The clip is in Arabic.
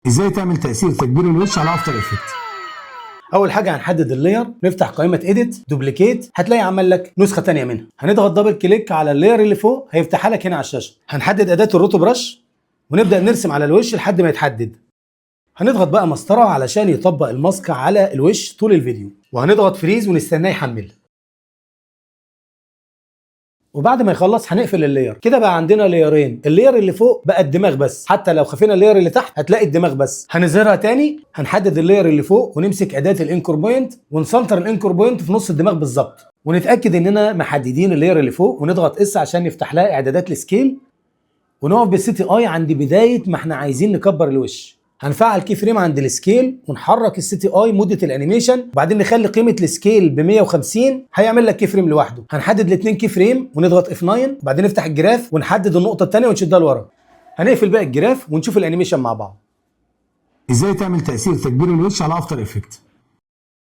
ازاي تعمل تأثير تكبير الوش على افتر افكت؟ اول حاجه هنحدد اللاير، نفتح قائمه اديت دوبليكيت، هتلاقي عمل لك نسخه ثانيه منها. هنضغط دبل كليك على اللاير اللي فوق، هيفتحها لك هنا على الشاشه. هنحدد اداه الروتو برش ونبدا نرسم على الوش لحد ما يتحدد. هنضغط بقى مسطره علشان يطبق الماسك على الوش طول الفيديو، وهنضغط فريز ونستناه يحمل. وبعد ما يخلص هنقفل اللاير. كده بقى عندنا لايرين، اللاير اللي فوق بقى الدماغ بس، حتى لو خفينا اللاير اللي تحت هتلاقي الدماغ بس. هنظهرها تاني، هنحدد اللاير اللي فوق ونمسك اداه الانكور بوينت ونسنتر الانكور بوينت في نص الدماغ بالظبط، ونتاكد اننا محددين اللاير اللي فوق، ونضغط اس عشان نفتح لها اعدادات السكيل، ونقف بالسيتي اي عند بدايه ما احنا عايزين نكبر الوش. هنفعل كي فريم عند السكيل ونحرك السيتي اي مده الانيميشن، وبعدين نخلي قيمه السكيل ب 150، هيعمل لك كي فريم لوحده. هنحدد الاثنين كي فريم ونضغط اف 9، وبعدين نفتح الجراف ونحدد النقطه الثانيه ونشدها لورا. هنقفل بقى الجراف ونشوف الانيميشن مع بعض. ازاي تعمل تأثير تكبير الوش على افتر افكت؟